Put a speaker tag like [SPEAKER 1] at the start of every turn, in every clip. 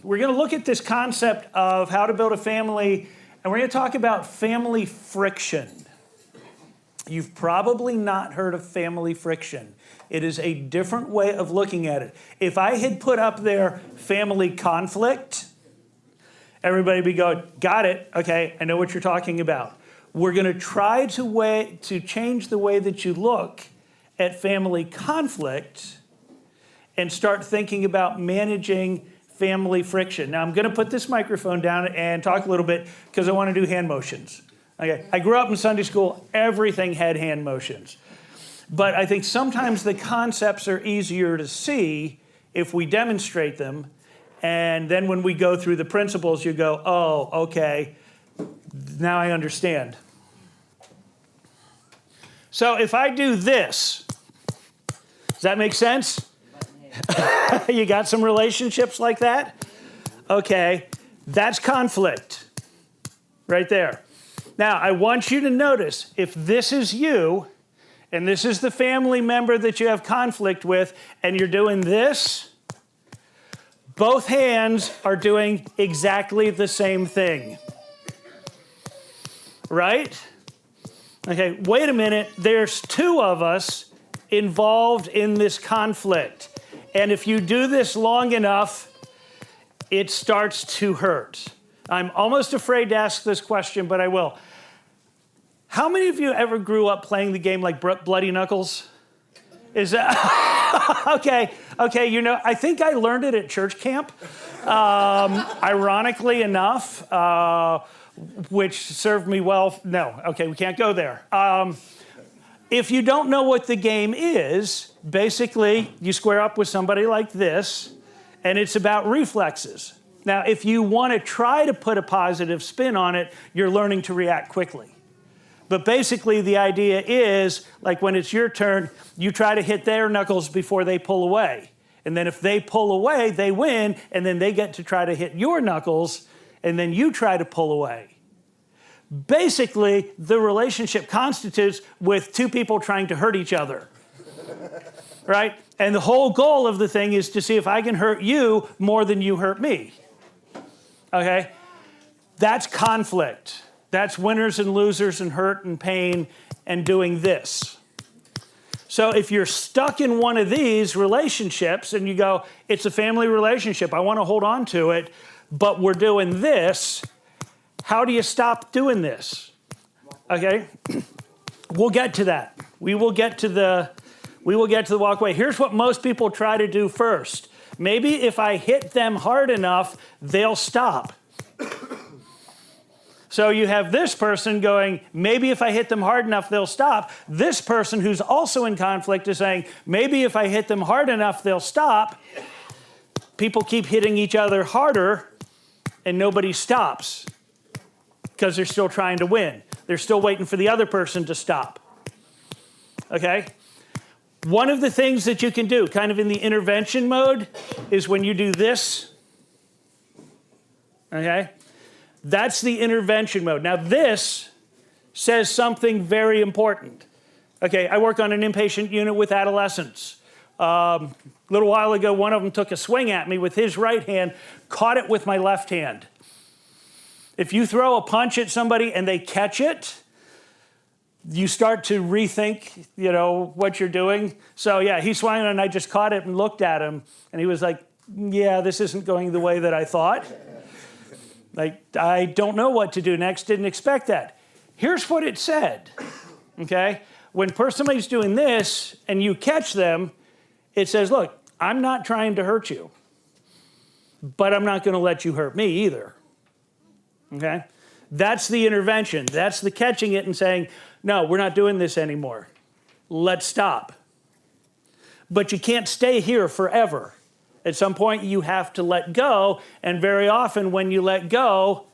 [SPEAKER 1] We're going to look at this concept of how to build a family, and we're going to talk about family friction. You've probably not heard of family friction. It is a different way of looking at it. If I had put up there family conflict, everybody would be going, got it, okay, I know what you're talking about. We're going to try to change the way that you look at family conflict and start thinking about managing family friction. Now, I'm going to put this microphone down and talk a little bit because I want to do hand motions. Okay, I grew up in Sunday school. Everything had hand motions. But I think sometimes the concepts are easier to see if we demonstrate them. And then when we go through the principles, you go, oh, okay, now I understand. So if I do this, does that make sense? You got some relationships like that? Okay, that's conflict right there. Now, I want you to notice, if this is you, and this is the family member that you have conflict with, and you're doing this, both hands are doing exactly the same thing. Right? Okay, wait a minute. There's two of us involved in this conflict. And if you do this long enough, it starts to hurt. I'm almost afraid to ask this question, but I will. How many of you ever grew up playing the game like Bloody Knuckles? Is that okay? You know, I think I learned it at church camp. Ironically enough, which served me well. No, okay, we can't go there. If you don't know what the game is, basically you square up with somebody like this, and it's about reflexes. Now, if you want to try to put a positive spin on it, you're learning to react quickly. But basically the idea is, like when it's your turn, you try to hit their knuckles before they pull away. And then if they pull away, they win, and then they get to try to hit your knuckles, and then you try to pull away. Basically, the relationship constitutes with two people trying to hurt each other, right? And the whole goal of the thing is to see if I can hurt you more than you hurt me, okay? That's conflict. That's winners and losers and hurt and pain and doing this. So if you're stuck in one of these relationships and you go, it's a family relationship, I want to hold on to it, but we're doing this, how do you stop doing this? Okay? We'll get to that. We will get to the walkway. Here's what most people try to do first. Maybe if I hit them hard enough, they'll stop. So you have this person going, maybe if I hit them hard enough, they'll stop. This person who's also in conflict is saying, maybe if I hit them hard enough, they'll stop. People keep hitting each other harder, and nobody stops because they're still trying to win. They're still waiting for the other person to stop. Okay? One of the things that you can do, kind of in the intervention mode, is when you do this. Okay? That's the intervention mode. Now this says something very important. Okay, I work on an inpatient unit with adolescents. A little while ago, one of them took a swing at me with his right hand, caught it with my left hand. If you throw a punch at somebody and they catch it, you start to rethink, what you're doing. So yeah, he swung and I just caught it and looked at him, and he was like, yeah, this isn't going the way that I thought. Like, I don't know what to do next, didn't expect that. Here's what it said, okay? When somebody's doing this and you catch them, it says, look, I'm not trying to hurt you, but I'm not going to let you hurt me either, okay? That's the intervention. That's the catching it and saying, no, we're not doing this anymore. Let's stop. But you can't stay here forever. At some point, you have to let go, and very often when you let go,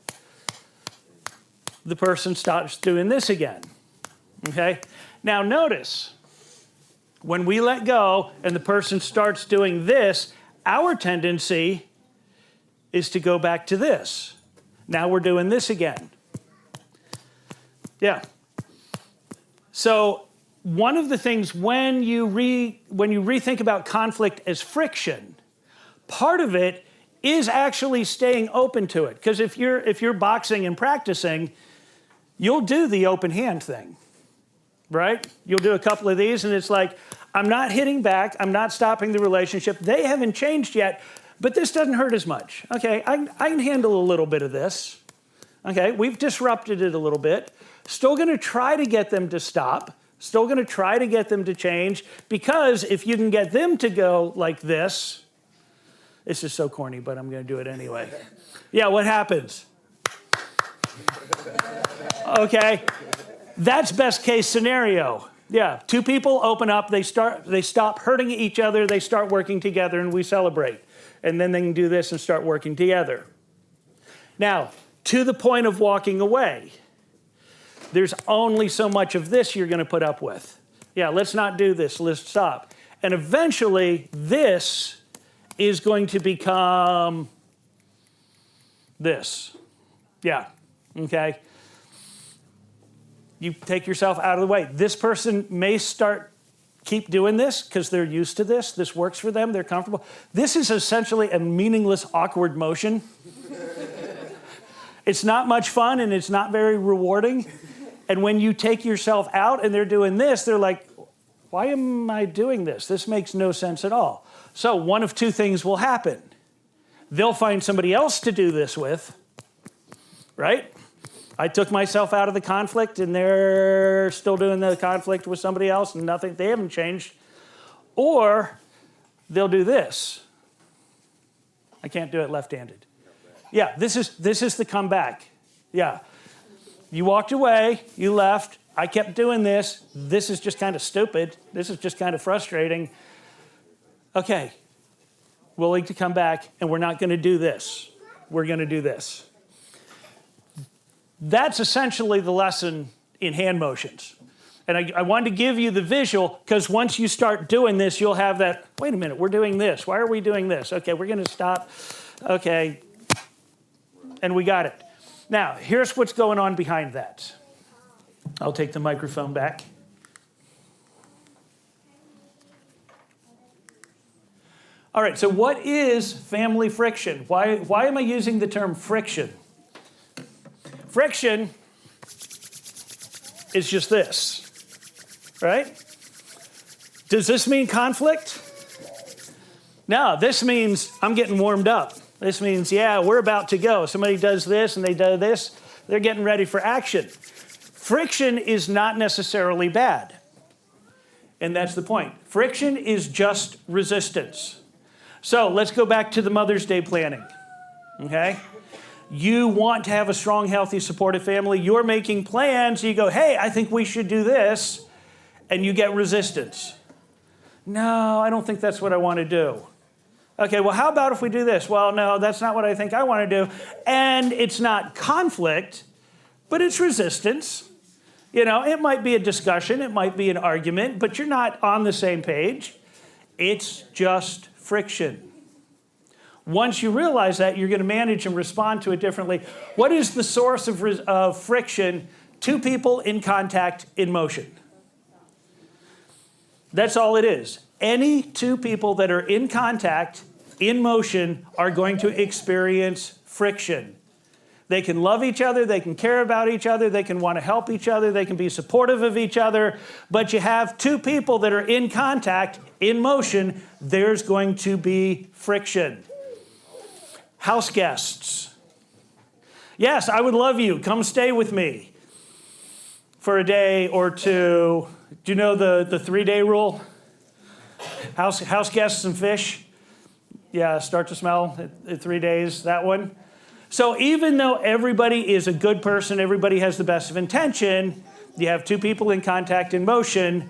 [SPEAKER 1] the person starts doing this again, okay? Now notice, when we let go and the person starts doing this, our tendency is to go back to this. Now we're doing this again. Yeah. So one of the things when you rethink about conflict as friction, part of it is actually staying open to it. Because if you're boxing and practicing, you'll do the open hand thing, right? You'll do a couple of these and it's like, I'm not hitting back, I'm not stopping the relationship. They haven't changed yet, but this doesn't hurt as much. Okay, I can handle a little bit of this. Okay, we've disrupted it a little bit. Still gonna try to get them to stop. Still gonna try to get them to change, because if you can get them to go like this is so corny, but I'm gonna do it anyway. Yeah, what happens? Okay, that's best case scenario. Yeah, two people open up, they stop hurting each other, they start working together, and we celebrate. And then they can do this and start working together. Now, to the point of walking away, there's only so much of this you're going to put up with. Yeah, let's not do this, let's stop. And eventually, this is going to become this. Yeah, okay? You take yourself out of the way. This person may keep doing this because they're used to this. This works for them, they're comfortable. This is essentially a meaningless, awkward motion. It's not much fun and it's not very rewarding. And when you take yourself out and they're doing this, they're like, why am I doing this? This makes no sense at all. So one of two things will happen. They'll find somebody else to do this with, right? I took myself out of the conflict and they're still doing the conflict with somebody else and they haven't changed. Or they'll do this. I can't do it left-handed. Yeah, this is the comeback. Yeah. You walked away, you left, I kept doing this. This is just kind of stupid. This is just kind of frustrating. Okay, willing to come back, and we're not going to do this. We're going to do this. That's essentially the lesson in hand motions. And I wanted to give you the visual, because once you start doing this, you'll have that, wait a minute, we're doing this. Why are we doing this? Okay, we're going to stop. Okay, and we got it. Now, here's what's going on behind that. I'll take the microphone back. All right, so what is family friction? Why am I using the term friction? Friction is just this, right? Does this mean conflict? No, this means I'm getting warmed up. This means, yeah, we're about to go. Somebody does this and they do this. They're getting ready for action. Friction is not necessarily bad. And that's the point. Friction is just resistance. So let's go back to the Mother's Day planning, okay? You want to have a strong, healthy, supportive family. You're making plans. You go, hey, I think we should do this. And you get resistance. No, I don't think that's what I want to do. Okay, well, how about if we do this? Well, no, that's not what I think I want to do. And it's not conflict, but it's resistance. You know, it might be a discussion, it might be an argument, but you're not on the same page. It's just friction. Once you realize that, you're going to manage and respond to it differently. What is the source of friction? Two people in contact in motion. That's all it is. Any two people that are in contact, in motion, are going to experience friction. They can love each other, they can care about each other, they can want to help each other, they can be supportive of each other, but you have two people that are in contact, in motion, there's going to be friction. House guests. Yes, I would love you. Come stay with me for a day or two. Do you know the 3-day rule? House guests and fish. Yeah, start to smell at 3 days, that one. So even though everybody is a good person, everybody has the best of intention, you have two people in contact in motion,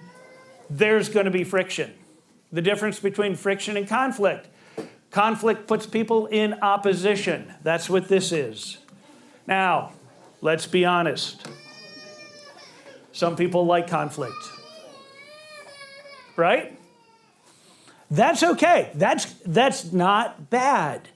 [SPEAKER 1] there's going to be friction. The difference between friction and conflict. Conflict puts people in opposition. That's what this is. Now, let's be honest. Some people like conflict. Right? That's okay. That's not bad.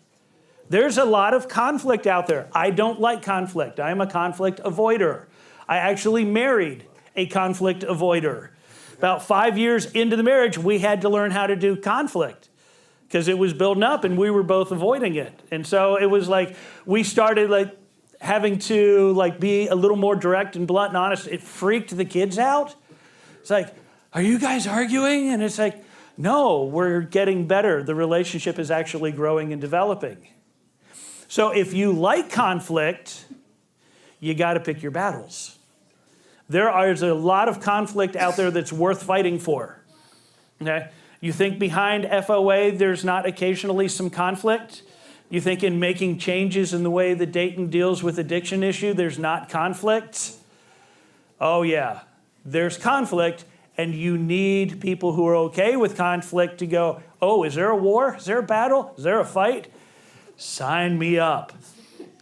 [SPEAKER 1] There's a lot of conflict out there. I don't like conflict. I am a conflict avoider. I actually married a conflict avoider. About 5 years into the marriage, we had to learn how to do conflict. because it was building up and we were both avoiding it. And so it was like we started like having to like be a little more direct and blunt and honest. It freaked the kids out. It's like, are you guys arguing? And it's like, no, we're getting better. The relationship is actually growing and developing. So if you like conflict, you got to pick your battles. There's a lot of conflict out there that's worth fighting for. Okay? You think behind FOA there's not occasionally some conflict? You think in making changes in the way that Dayton deals with addiction issue, there's not conflict? Oh yeah, there's conflict, and you need people who are okay with conflict to go, oh, is there a war? Is there a battle? Is there a fight? Sign me up.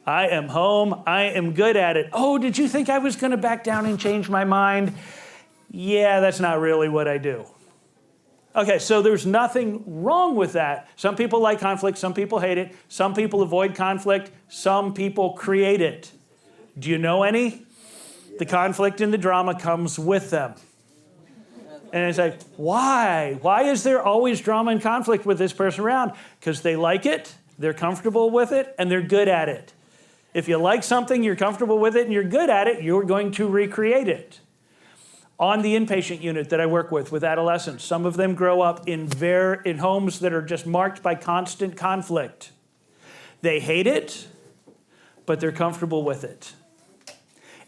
[SPEAKER 1] I am home. I am good at it. Oh, did you think I was going to back down and change my mind? Yeah, that's not really what I do. Okay, so there's nothing wrong with that. Some people like conflict. Some people hate it. Some people avoid conflict. Some people create it. Do you know any? The conflict and the drama comes with them. And it's like, why? Why is there always drama and conflict with this person around? Because they like it, they're comfortable with it, and they're good at it. If you like something, you're comfortable with it, and you're good at it, you're going to recreate it. On the inpatient unit that I work with adolescents, some of them grow up in homes that are just marked by constant conflict. They hate it, but they're comfortable with it.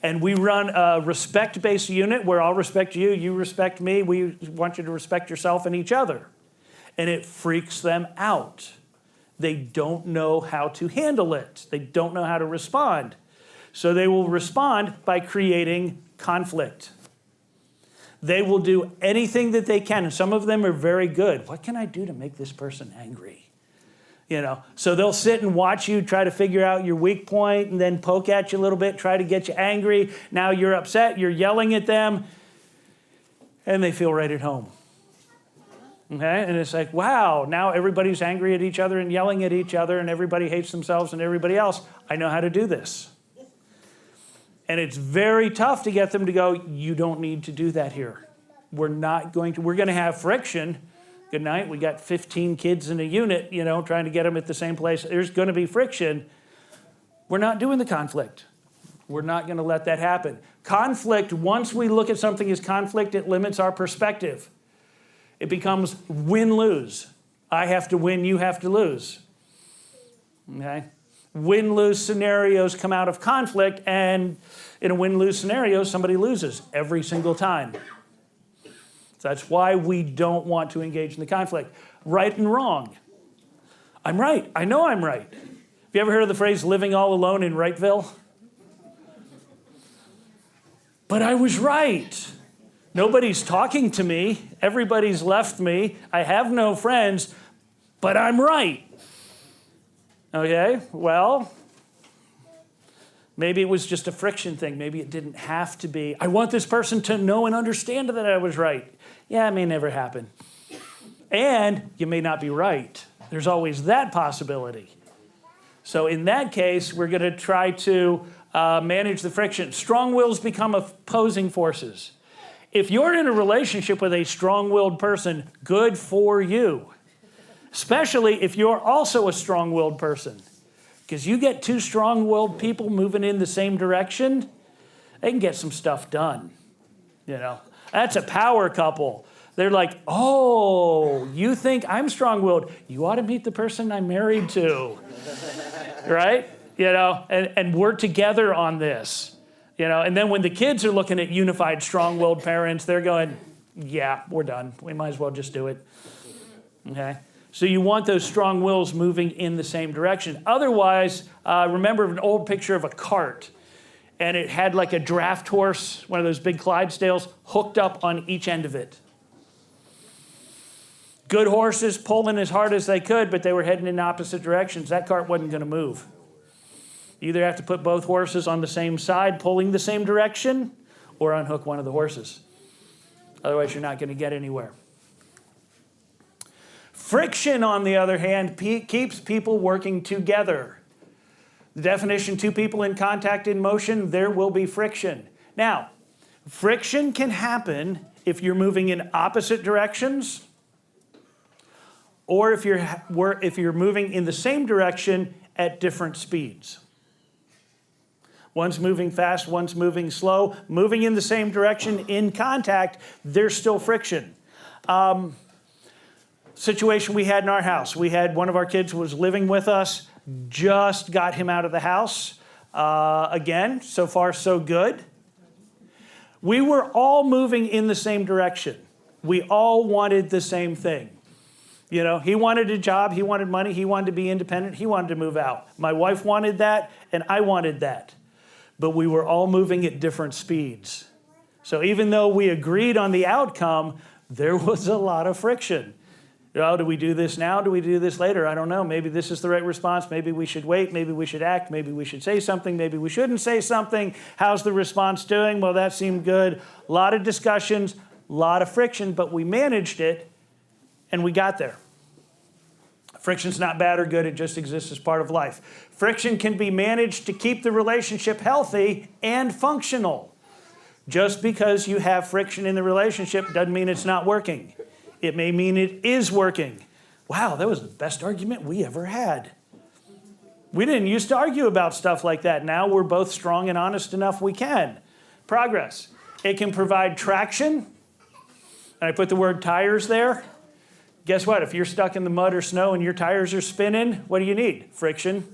[SPEAKER 1] And we run a respect-based unit where I'll respect you, you respect me, we want you to respect yourself and each other. And it freaks them out. They don't know how to handle it. They don't know how to respond. So they will respond by creating conflict. They will do anything that they can, and some of them are very good. What can I do to make this person angry? You know, so they'll sit and watch you try to figure out your weak point and then poke at you a little bit, try to get you angry. Now you're upset, you're yelling at them, and they feel right at home. Okay, and it's like, wow, now everybody's angry at each other and yelling at each other, and everybody hates themselves and everybody else. I know how to do this. And it's very tough to get them to go, you don't need to do that here. We're going to have friction. Good night. We got 15 kids in a unit, you know, trying to get them at the same place. There's going to be friction. We're not doing the conflict. We're not going to let that happen. Conflict, once we look at something as conflict, it limits our perspective. It becomes win-lose. I have to win, you have to lose. Okay? Win-lose scenarios come out of conflict, and in a win-lose scenario, somebody loses every single time. So that's why we don't want to engage in the conflict. Right and wrong. I'm right. I know I'm right. Have you ever heard of the phrase living all alone in Wrightville? But I was right. Nobody's talking to me. Everybody's left me. I have no friends, but I'm right. Okay, well, maybe it was just a friction thing. Maybe it didn't have to be. I want this person to know and understand that I was right. Yeah, it may never happen. And you may not be right. There's always that possibility. So in that case, we're going to try to manage the friction. Strong wills become opposing forces. If you're in a relationship with a strong-willed person, good for you. Especially if you're also a strong-willed person. Because you get two strong-willed people moving in the same direction, they can get some stuff done. You know, that's a power couple. They're like, oh, you think I'm strong-willed? You ought to meet the person I'm married to. Right? You know, and we're together on this. You know, and then when the kids are looking at unified, strong-willed parents, they're going, yeah, we're done. We might as well just do it. Okay? So you want those strong wills moving in the same direction. Otherwise, remember an old picture of a cart, and it had like a draft horse, one of those big Clydesdales, hooked up on each end of it. Good horses pulling as hard as they could, but they were heading in opposite directions. That cart wasn't going to move. You either have to put both horses on the same side, pulling the same direction, or unhook one of the horses. Otherwise, you're not going to get anywhere. Friction, on the other hand, keeps people working together. The definition, two people in contact in motion, there will be friction. Now, friction can happen if you're moving in opposite directions or if you're moving in the same direction at different speeds. One's moving fast, one's moving slow. Moving in the same direction in contact, there's still friction. Situation we had in our house. We had one of our kids was living with us, just got him out of the house. Again, so far so good. We were all moving in the same direction. We all wanted the same thing. You know, he wanted a job, he wanted money, he wanted to be independent, he wanted to move out. My wife wanted that, and I wanted that. But we were all moving at different speeds. So even though we agreed on the outcome, there was a lot of friction. Oh, do we do this now? Do we do this later? I don't know. Maybe this is the right response. Maybe we should wait. Maybe we should act. Maybe we should say something. Maybe we shouldn't say something. How's the response doing? Well, that seemed good. A lot of discussions, a lot of friction, but we managed it and we got there. Friction's not bad or good. It just exists as part of life. Friction can be managed to keep the relationship healthy and functional. Just because you have friction in the relationship doesn't mean it's not working. It may mean it is working. Wow, that was the best argument we ever had. We didn't used to argue about stuff like that. Now we're both strong and honest enough we can. Progress. It can provide traction. And I put the word tires there. Guess what? If you're stuck in the mud or snow and your tires are spinning, what do you need? Friction.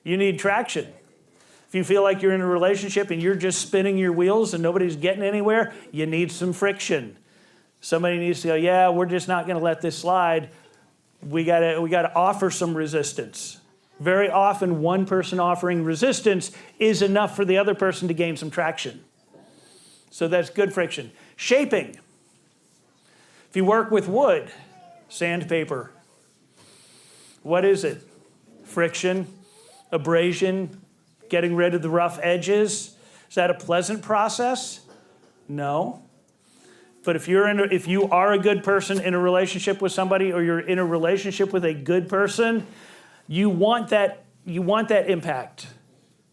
[SPEAKER 1] You need traction. If you feel like you're in a relationship and you're just spinning your wheels and nobody's getting anywhere, you need some friction. Somebody needs to go, yeah, we're just not going to let this slide. We got to offer some resistance. Very often, one person offering resistance is enough for the other person to gain some traction. So that's good friction. Shaping. If you work with wood, sandpaper, what is it? Friction, abrasion, getting rid of the rough edges. Is that a pleasant process? No. But if you are a good person in a relationship with somebody, or you're in a relationship with a good person, you want that impact.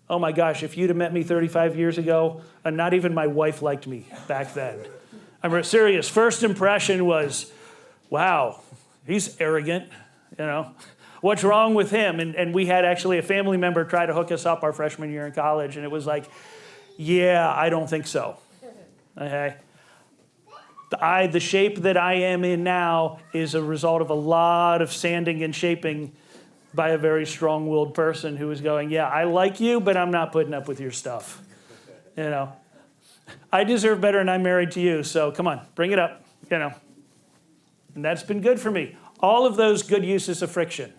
[SPEAKER 1] Oh my gosh, if you'd have met me 35 years ago, and not even my wife liked me back then. I'm serious. First impression was, wow, he's arrogant, you know. What's wrong with him? And we had actually a family member try to hook us up our freshman year in college, and it was like, yeah, I don't think so. Okay. The shape that I am in now is a result of a lot of sanding and shaping by a very strong-willed person who was going, yeah, I like you, but I'm not putting up with your stuff. You know, I deserve better and I'm married to you, so come on, bring it up, you know. And that's been good for me. All of those good uses of friction.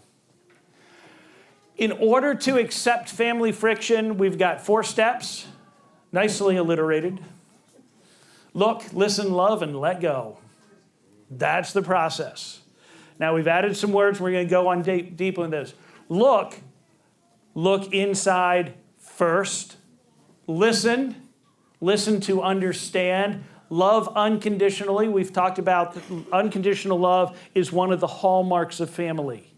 [SPEAKER 1] In order to accept family friction, we've got 4 steps, nicely alliterated. Look, listen, love, and let go. That's the process. Now we've added some words. We're going to go on deep on this. Look inside first. Listen to understand. Love unconditionally. We've talked about unconditional love is one of the hallmarks of family.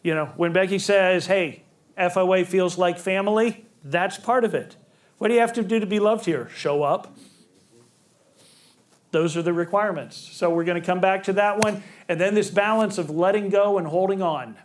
[SPEAKER 1] You know, when Becky says, hey, FOA feels like family, that's part of it. What do you have to do to be loved here? Show up. Those are the requirements. So we're going to come back to that one. And then this balance of letting go and holding on.